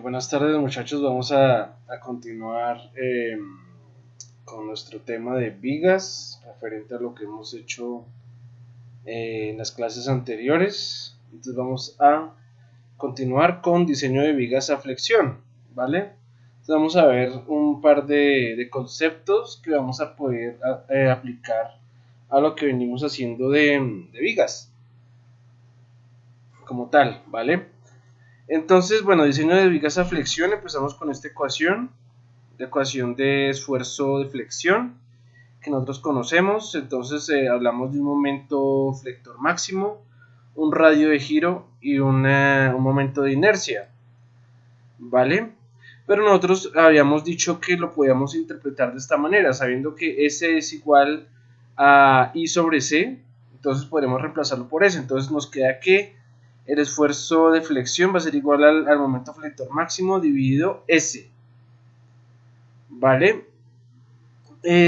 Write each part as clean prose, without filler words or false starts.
Buenas tardes muchachos, vamos a continuar con nuestro tema de vigas, referente a lo que hemos hecho en las clases anteriores. Entonces vamos a continuar con diseño de vigas a flexión, ¿vale? Entonces vamos a ver un par de conceptos que vamos a poder aplicar a lo que venimos haciendo de vigas, como tal, ¿vale? Entonces, bueno, diseño de vigas a flexión, empezamos con esta ecuación, la ecuación de esfuerzo de flexión que nosotros conocemos. Entonces hablamos de un momento flector máximo, un radio de giro y un momento de inercia, ¿vale? Pero nosotros habíamos dicho que lo podíamos interpretar de esta manera, sabiendo que S es igual a I sobre C, entonces podremos reemplazarlo por S. Entonces nos queda que el esfuerzo de flexión va a ser igual al momento flector máximo dividido S, ¿vale?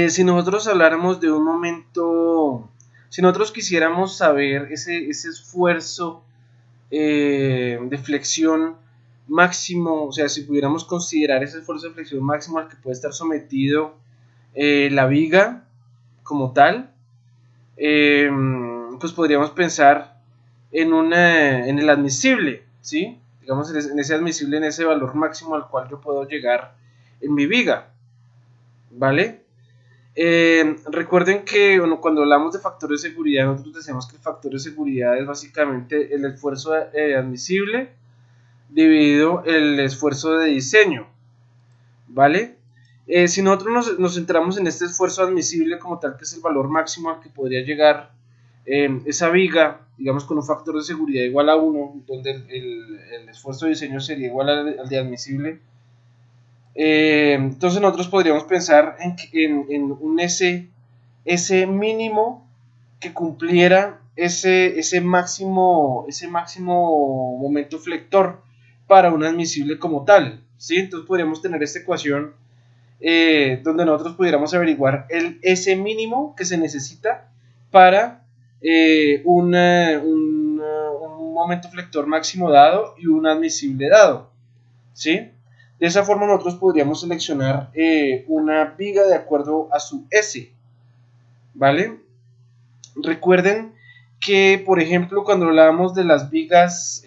Si nosotros habláramos de un momento, si nosotros quisiéramos saber ese esfuerzo de flexión máximo, o sea, si pudiéramos considerar ese esfuerzo de flexión máximo al que puede estar sometido la viga como tal, pues podríamos pensar en el admisible, ¿sí? Digamos en ese admisible, en ese valor máximo al cual yo puedo llegar en mi viga, ¿vale? Recuerden que cuando hablamos de factores de seguridad, nosotros decimos que el factor de seguridad es básicamente el esfuerzo admisible dividido el esfuerzo de diseño, ¿vale? Si nosotros nos centramos en este esfuerzo admisible como tal, que es el valor máximo al que podría llegar esa viga, digamos con un factor de seguridad igual a 1, donde el esfuerzo de diseño sería igual al de admisible. Entonces nosotros podríamos pensar en un S mínimo que cumpliera ese máximo momento flector para un admisible como tal, ¿sí? Entonces podríamos tener esta ecuación donde nosotros pudiéramos averiguar el S mínimo que se necesita para un momento flector máximo dado y un admisible dado, ¿sí? De esa forma nosotros podríamos seleccionar una viga de acuerdo a su S, ¿vale? Recuerden que, por ejemplo, cuando hablamos de las vigas,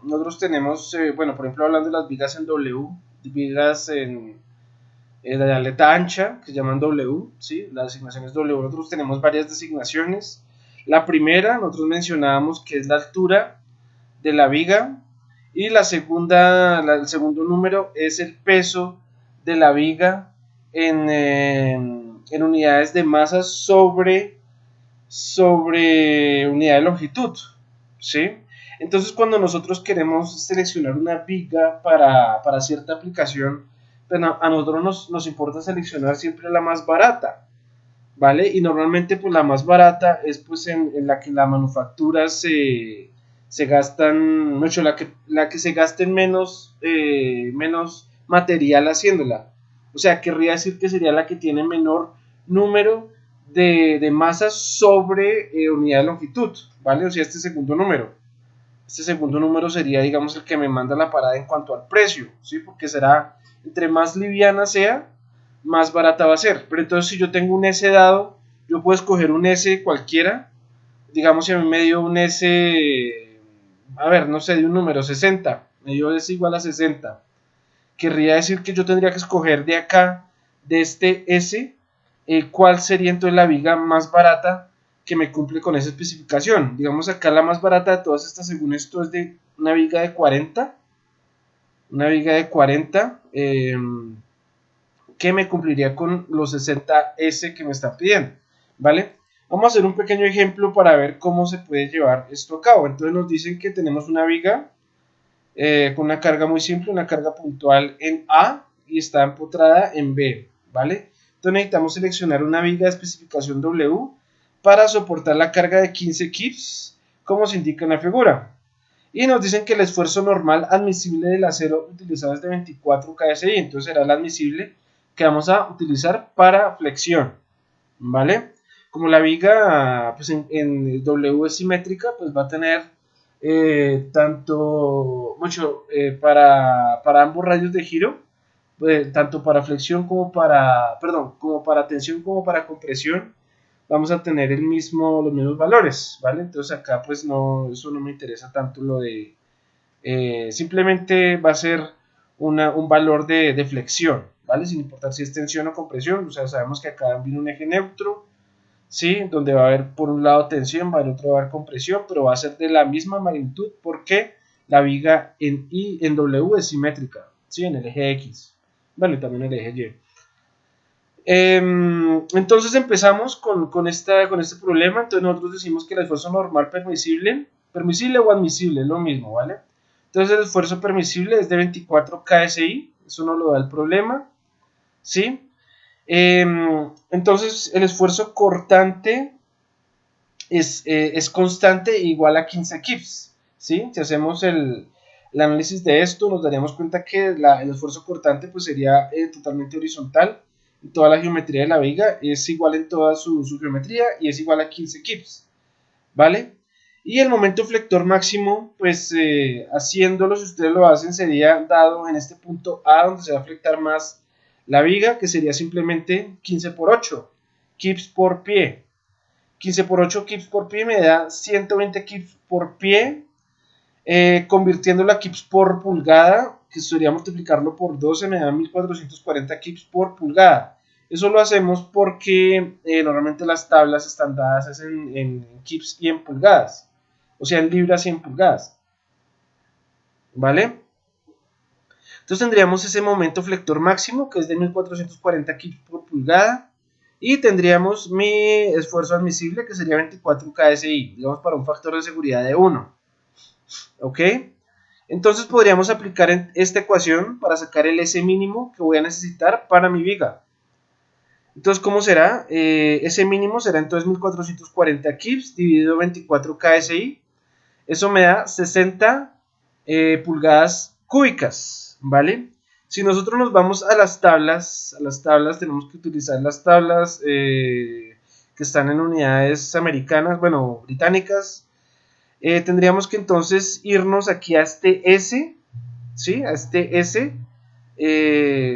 nosotros tenemos, bueno, por ejemplo, hablando de las vigas en W, vigas de aleta ancha, que se llaman W, ¿sí? La designación es W. Nosotros tenemos varias designaciones. La primera, nosotros mencionábamos que es la altura de la viga, y la segunda, el segundo número es el peso de la viga en unidades de masa sobre unidad de longitud, ¿sí? Entonces cuando nosotros queremos seleccionar una viga para cierta aplicación, pues a nosotros nos importa seleccionar siempre la más barata, ¿vale? Y normalmente pues la más barata es pues en la que la manufactura se gastan mucho, la que se gasten menos material haciéndola. O sea, querría decir que sería la que tiene menor número de masas sobre unidad de longitud, ¿vale? O sea, este segundo número. Este segundo número sería, digamos, el que me manda la parada en cuanto al precio, ¿sí? Porque será, entre más liviana sea, más barata va a ser. Pero entonces, si yo tengo un S dado, yo puedo escoger un S cualquiera. Digamos, si a mí me dio un S, a ver, no sé, de un número 60, me dio S igual a 60. Querría decir que yo tendría que escoger de acá, de este S, cuál sería entonces la viga más barata que me cumple con esa especificación. Digamos acá la más barata de todas estas, según esto, es de una viga de 40, que me cumpliría con los 60S que me están pidiendo, ¿vale? Vamos a hacer un pequeño ejemplo para ver cómo se puede llevar esto a cabo. Entonces nos dicen que tenemos una viga con una carga muy simple, una carga puntual en A y está empotrada en B, ¿vale? Entonces necesitamos seleccionar una viga de especificación W para soportar la carga de 15 kips, como se indica en la figura. Y nos dicen que el esfuerzo normal admisible del acero utilizado es de 24 KSI, entonces será el admisible que vamos a utilizar para flexión, ¿vale? Como la viga pues en W es simétrica, pues va a tener para ambos radios de giro, tanto para flexión como para, perdón, como para tensión como para compresión, vamos a tener los mismos valores, ¿vale? Entonces acá pues no, eso no me interesa tanto lo de, simplemente va a ser un valor de flexión, ¿vale? Sin importar si es tensión o compresión, o sea, sabemos que acá viene un eje neutro, ¿sí? Donde va a haber por un lado tensión, va a haber otro va a haber compresión, pero va a ser de la misma magnitud porque la viga en I, en W es simétrica, ¿sí? En el eje X, bueno, y también en el eje Y. Entonces empezamos con este problema. Entonces nosotros decimos que el esfuerzo normal permisible o admisible, es lo mismo, ¿vale? Entonces el esfuerzo permisible es de 24 KSI, eso no lo da el problema, ¿sí? Entonces el esfuerzo cortante es constante e igual a 15 kips, ¿sí? Si hacemos el análisis de esto, nos daríamos cuenta que el esfuerzo cortante pues sería totalmente horizontal. Toda la geometría de la viga es igual en toda su geometría y es igual a 15 kips, ¿vale? Y el momento flector máximo, pues haciéndolo, si ustedes lo hacen, sería dado en este punto A, donde se va a flectar más la viga, que sería simplemente 15 por 8 kips por pie. 15 por 8 kips por pie me da 120 kips por pie, convirtiéndolo a kips por pulgada, que sería multiplicarlo por 12, me da 1440 kips por pulgada. Eso lo hacemos porque normalmente las tablas están dadas en kips y en pulgadas, o sea, en libras y en pulgadas, ¿vale? Entonces tendríamos ese momento flector máximo, que es de 1440 kips por pulgada, y tendríamos mi esfuerzo admisible, que sería 24 KSI, digamos para un factor de seguridad de 1. ¿Ok? Entonces podríamos aplicar esta ecuación para sacar el S mínimo que voy a necesitar para mi viga. Entonces, ¿cómo será? S mínimo será entonces 1440 kips dividido 24 KSI. Eso me da 60 pulgadas cúbicas, ¿vale? Si nosotros nos vamos a las tablas tenemos que utilizar las tablas que están en unidades americanas, bueno, británicas. Tendríamos que entonces irnos aquí a este S, ¿sí? A este S,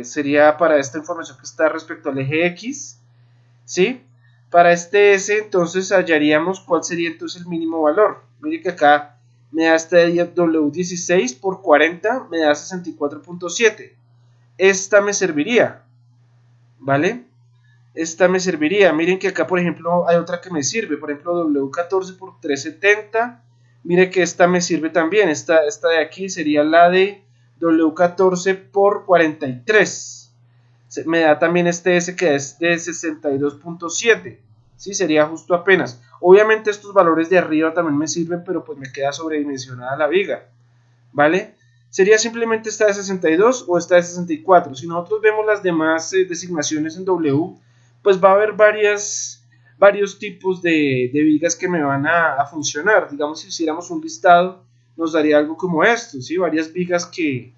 sería para esta información que está respecto al eje X, ¿sí? Para este S, entonces hallaríamos cuál sería entonces el mínimo valor. Mire que acá me da este W16 por 40, me da 64.7. Esta me serviría, ¿vale? Esta me serviría. Miren que acá, por ejemplo, hay otra que me sirve. Por ejemplo, W14 por 370. Mire que esta me sirve también. Esta de aquí sería la de W14 por 43. Me da también este S que es de 62.7. ¿Sí? Sería justo apenas. Obviamente estos valores de arriba también me sirven, pero pues me queda sobredimensionada la viga, ¿vale? Sería simplemente esta de 62 o esta de 64. Si nosotros vemos las demás designaciones en W, pues va a haber varios tipos de vigas que me van a funcionar. Digamos, si hiciéramos un listado, nos daría algo como esto, ¿sí? Varias vigas que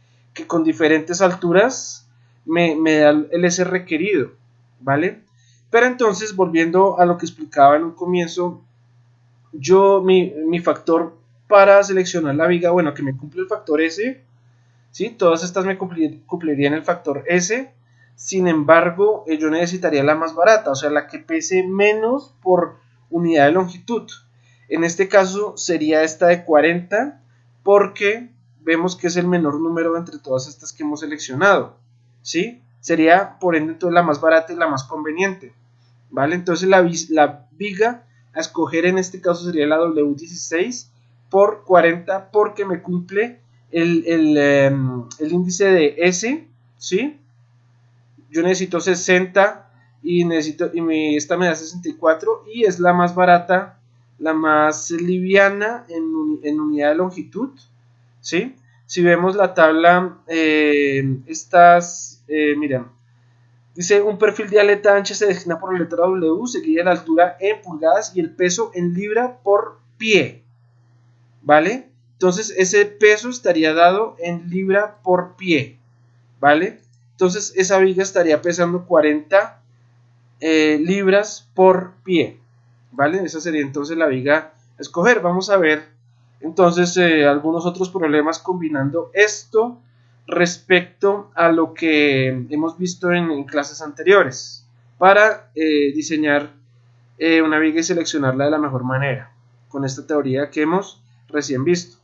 con diferentes alturas me da el S requerido, ¿vale? Pero entonces, volviendo a lo que explicaba en un comienzo, mi factor para seleccionar la viga, bueno, que me cumple el factor S, ¿sí? Todas estas me cumplirían el factor S. Sin embargo, yo necesitaría la más barata, o sea, la que pese menos por unidad de longitud. En este caso sería esta de 40, porque vemos que es el menor número entre todas estas que hemos seleccionado, ¿sí? Sería, por ende, entonces, la más barata y la más conveniente, ¿vale? Entonces la viga a escoger en este caso sería la W16 por 40, porque me cumple el índice de S, ¿sí? Yo necesito 60 y esta me da 64 y es la más barata, la más liviana en unidad de longitud, ¿sí? Si vemos la tabla, miren, dice un perfil de aleta ancha se designa por la letra W, seguida la altura en pulgadas y el peso en libra por pie, ¿vale? Entonces ese peso estaría dado en libra por pie, ¿vale? Entonces esa viga estaría pesando 40 libras por pie, ¿vale? Esa sería entonces la viga a escoger. Vamos a ver Entonces, algunos otros problemas combinando esto respecto a lo que hemos visto en clases anteriores para diseñar una viga y seleccionarla de la mejor manera con esta teoría que hemos recién visto.